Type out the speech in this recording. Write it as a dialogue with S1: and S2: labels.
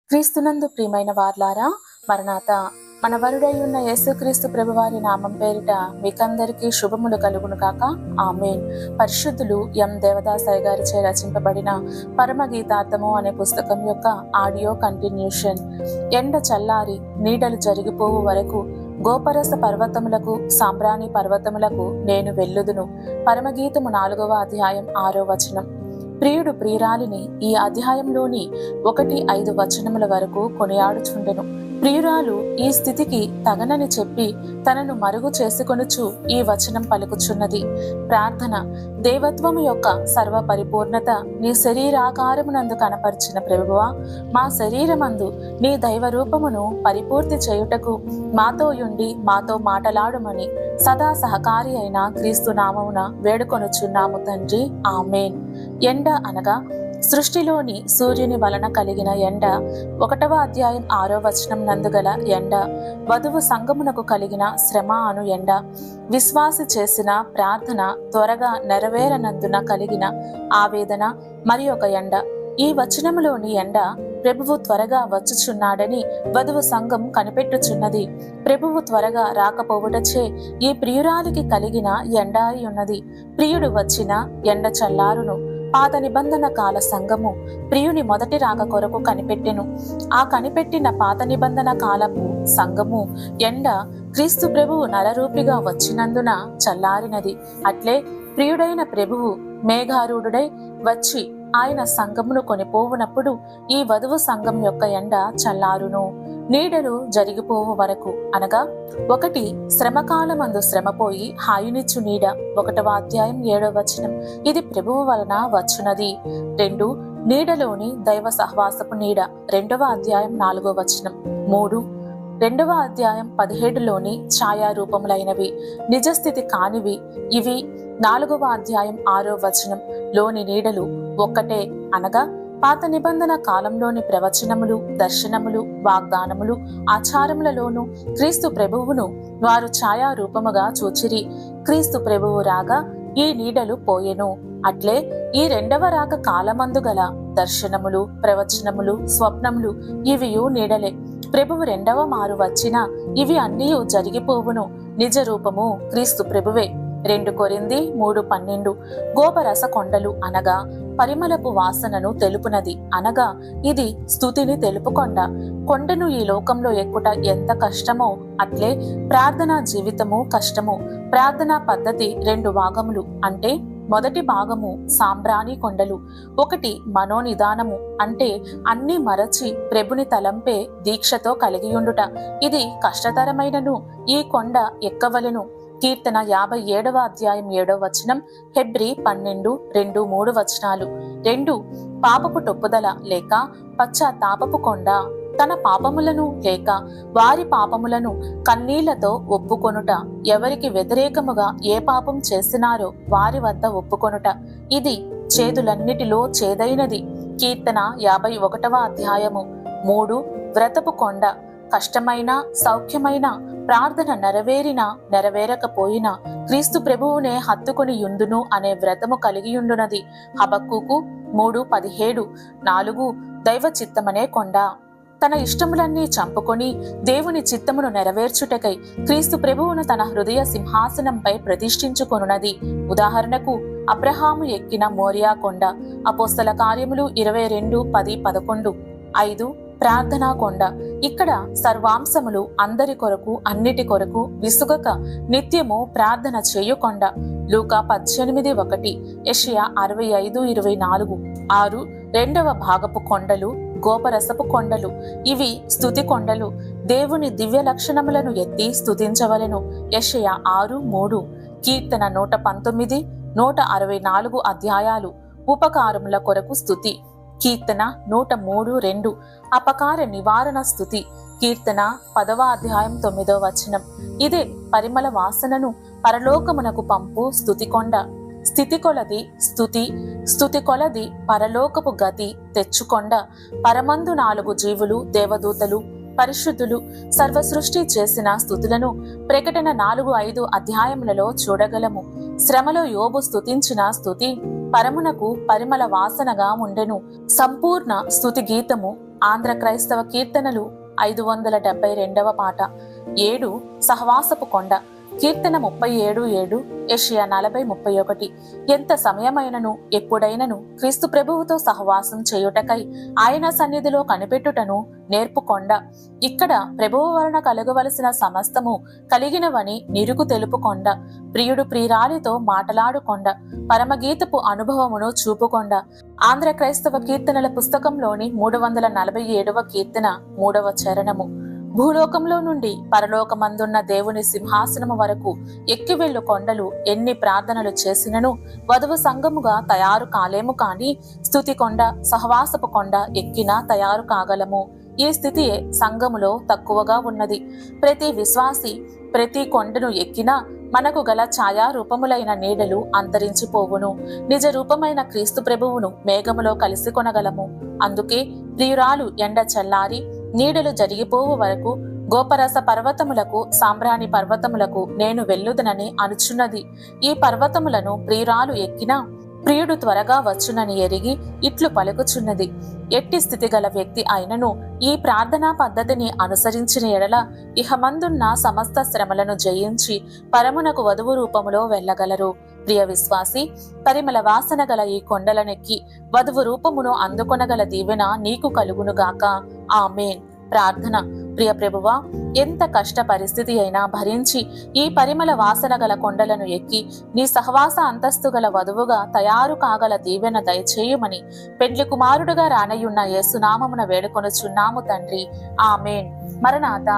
S1: క్రీస్తునందు ప్రియమైన వార్లారా, మరణాత మన వరుడయ్యున్న యేసుక్రీస్తు ప్రభువారి నామం పేరిట మీకందరికీ శుభములు కలుగును కాక. ఆమేన్. పరిశుద్ధులు ఎం దేవదాసాయి గారిచే రచింపబడిన పరమగీతార్థము అనే పుస్తకం యొక్క ఆడియో కంటిన్యూషన్. ఎండ చల్లారి నీడలు జరిగిపోవు వరకు గోపరస పర్వతములకు సాంబ్రాణి పర్వతములకు నేను వెళ్ళుదును. పరమగీతము 4వ అధ్యాయం 6వ వచనం. ప్రియుడు ప్రియురాలిని ఈ అధ్యాయంలోని 1-5 వచనముల వరకు కొనియాడుచుండెను. ప్రియురాలు ఈ స్థితికి తగనని చెప్పి తనను మరుగు చేసుకొనుచు ఈ వచనం పలుకుచున్నది. ప్రార్థన. దేవత్వము యొక్క సర్వ పరిపూర్ణత నీ శరీరాకారమునందు కనపరిచిన ప్రభువా, మా శరీరమందు నీ దైవ రూపమును పరిపూర్తి చేయుటకు మాతో యుండి మాతో మాటలాడుమని సదా సహకారి అయిన క్రీస్తు నామమున వేడుకొనుచున్నాము తండ్రి. ఆమేన్. ఎండ అనగా సృష్టిలోని సూర్యుని వలన కలిగిన ఎండ. 1వ అధ్యాయం 6వ వచనం నందుగల ఎండ. వధువు సంగమునకు కలిగిన శ్రమ అను ఎండ. విశ్వాసి చేసిన ప్రార్థన త్వరగా నెరవేరనందున కలిగిన ఆవేదన మరి ఒక ఎండ. ఈ వచనములోని ఎండ ప్రభువు త్వరగా వచ్చుచున్నాడని వధువు సంఘం కనిపెట్టుచున్నది. ప్రభువు త్వరగా రాకపోవుటచే ఈ ప్రియురాలికి కలిగిన ఎండ అయి ఉన్నది. ప్రియుడు వచ్చిన ఎండ చల్లారును. పాత నిబంధన కాల సంఘము ప్రియుని మొదటి రాక కొరకు కనిపెట్టెను. ఆ కనిపెట్టిన పాత నిబంధన కాలపు సంఘము ఎండ క్రీస్తు ప్రభువు నరరూపిగా వచ్చినందున చల్లారినది. అట్లే ప్రియుడైన ప్రభువు మేఘారూఢుడై వచ్చి ఆయన సంఘమును కొనిపోవునప్పుడు ఈ వధువు సంఘం యొక్క ఎండ చల్లారును. నీడలు జరిగిపోవు వరకు అనగా 1 శ్రమకాలమందు శ్రమపోయి హాయునిచ్చు నీడ. 1వ అధ్యాయం 7వ వచనం. ఇది ప్రభువు వలన వచ్చునది. 2 నీడలోని దైవ సహవాసపు నీడ. 2వ అధ్యాయం 4వ వచనం. 3 2వ అధ్యాయం 17లోని ఛాయారూపములైనవి, నిజస్థితి కానివి. ఇవి 4వ అధ్యాయం 6వ వచనం లోని నీడలు ఒక్కటే అనగా పాత నిబంధన కాలంలోని ప్రవచనములు, దర్శనములు, వాగ్దానములు, ఆచారములలోను క్రీస్తు ప్రభువును వారు ఛాయారూపముగా చూచిరి. క్రీస్తు ప్రభువు రాగా ఈ నీడలు పోయెను. అట్లే ఈ 2వ రాక కాలమందు గల దర్శనములు, ప్రవచనములు, స్వప్నములు ఇవియు నీడలే. ప్రభువు 2వ మారు వచ్చినా ఇవి అన్నీ జరిగిపోవును. నిజ రూపము క్రీస్తు ప్రభువే. 2 కొరింథీ 3:12. గోపరస కొండలు అనగా పరిమళపు వాసనను తెలుపునది అనగా ఇది స్తుతిని తెలుపుకొండ. కొండను ఈ లోకంలో ఎక్కుట ఎంత కష్టమో అట్లే ప్రార్థనా జీవితము కష్టము. ప్రార్థనా పద్ధతి 2 భాగములు. అంటే మొదటి భాగము సాంబ్రాణి కొండలు. 1 మనోనిదానము అంటే అన్ని మరచి ప్రభుని తలంపే దీక్షతో కలిగియుండుట. ఇది కష్టతరమైనను ఈ కొండ ఎక్కవలెను. కీర్తన 57వ అధ్యాయం 7వ వచనం. హెబ్రీ 12:2-3 వచనాలు. 2 పాపపు టొప్పుదల లేక పశ్చాత్తాపపు కొండ. తన పాపములను లేక వారి పాపములను కన్నీళ్లతో ఒప్పుకొనుట. ఎవరికి వ్యతిరేకముగా ఏ పాపం చేసినారో వారి వద్ద ఒప్పుకొనుట. ఇది చేదులన్నిటిలో చేదైనది. కీర్తన 51వ అధ్యాయము. 3 వ్రతపు కొండ. కష్టమైన సౌఖ్యమైన ప్రార్థన నెరవేరినా నెరవేరకపోయినా క్రీస్తు ప్రభువునే హత్తుకుని యుందును అనే వ్రతము కలిగియుండునది. హబక్కూకు 3:17. 4 దైవ చిత్తమనే కొండ. తన ఇష్టములన్నీ చంపుకొని దేవుని చిత్తమును నెరవేర్చుటకై క్రీస్తు ప్రభువును తన హృదయ సింహాసనంపై ప్రతిష్ఠించుకొనున్నది. ఉదాహరణకు అబ్రహాము ఎక్కిన మోరియా కొండ. అపోస్తల కార్యములు 22:10-11. 5 ప్రార్థనా కొండ. ఇక్కడ సర్వాంశములు అందరి కొరకు అన్నిటి కొరకు విసుగక నిత్యము ప్రార్థన చేయుకొండ. లూకా 18:1. యెషయా 65:24. 6 2వ భాగపు కొండలు గోపరసపు కొండలు. ఇవి స్తుతి కొండలు. దేవుని దివ్య లక్షణములను ఎత్తి స్తుతించవలెను. యెషయా 6:3. కీర్తన 119, 164 అధ్యాయాలు ఉపకారముల కొరకు స్తుతి. కీర్తన 103:2 అపకార నివారణ స్తుతి. కీర్తన 10వ అధ్యాయం 9వ వచనం. ఇదే పరిమళ వాసనను పరలోకమునకు పంపు స్తుతి కొండ. స్థితి కొలది స్తుతి, స్తుతి కొలది పరలోకపు గతి తెచ్చుకొండ. పరమందు 4 జీవులు, దేవదూతలు, పరిశుద్ధులు సర్వసృష్టి చేసిన స్తుతులను ప్రకటన 4-5 అధ్యాయములలో చూడగలము. శ్రమలో యోబు స్తుతించిన స్తుతి పరమునకు పరిమళ వాసనగా ఉండెను. సంపూర్ణ స్తుతి గీతము ఆంధ్ర క్రైస్తవ కీర్తనలు 572వ పాట. 7 సహవాసపు కొండ. కీర్తన 37:7, యెషయా 40:31. ఎంత సమయమైనను ఎప్పుడైనను క్రీస్తు ప్రభువుతో సహవాసం చేయుటకై ఆయన సన్నిధిలో కనిపెట్టుటను నేర్పుకొండ. ఇక్కడ ప్రభువు వలన కలగవలసిన సమస్తము కలిగినవని నిరుగు తెలుపుకొండ. ప్రియుడు ప్రియురాలితో మాటలాడుకొండ. పరమగీతపు అనుభవమును చూపుకొండ. ఆంధ్ర క్రైస్తవ కీర్తనల పుస్తకంలోని 347వ కీర్తన 3వ చరణము. భూలోకంలో నుండి పరలోకమందున్న దేవుని సింహాసనము వరకు ఎక్కి వెళ్ళు కొండలు ఎన్ని ప్రార్థనలు చేసినను వధువు సంఘముగా తయారు కాలేము కాని స్తుతి కొండ సహవాసపు కొండ ఎక్కినా తయారు కాగలము. ఈ స్థితియే సంఘములో తక్కువగా ఉన్నది. ప్రతి విశ్వాసి ప్రతి కొండను ఎక్కినా మనకు గల ఛాయారూపములైన నీడలు అంతరించిపోవును. నిజ రూపమైన క్రీస్తు ప్రభువును మేఘములో కలిసి కొనగలము. అందుకే ప్రియురాలు ఎండ చల్లారి నీడలు జరిగిపోవు వరకు గోపరస పర్వతములకు సాంబ్రాణి పర్వతములకు నేను వెళ్ళుదనని అనుచున్నది. ఈ పర్వతములను ప్రియురాలు ఎక్కినా ప్రియుడు త్వరగా వచ్చునని ఎరిగి ఇట్లు పలుకుచున్నది. ఎట్టి స్థితి గల వ్యక్తి అయినను ఈ ప్రార్థనా పద్ధతిని అనుసరించిన ఎడల ఇహమందున్న సమస్త శ్రమలను జయించి పరమునకు వధువు రూపములో వెళ్ళగలరు. ప్రియ విశ్వాసి, పరిమళ వాసన గల ఈ కొండలనెక్కి వధువు రూపమును అందుకొనగల దీవెన నీకు కలుగునుగాక. ఆమేన్. ప్రార్థన. ప్రియ ప్రభువా, ఎంత కష్ట పరిస్థితి అయినా భరించి ఈ పరిమళ వాసన గల కొండలను ఎక్కి నీ సహవాస అంతస్తు గల వధువుగా తయారు కాగల దీవెన దయచేయుమని పెండ్లి కుమారుడుగా రానయ్యున్న యేసునామమున వేడుకొనుచున్నాము తండ్రి. ఆమేన్. మరణాత.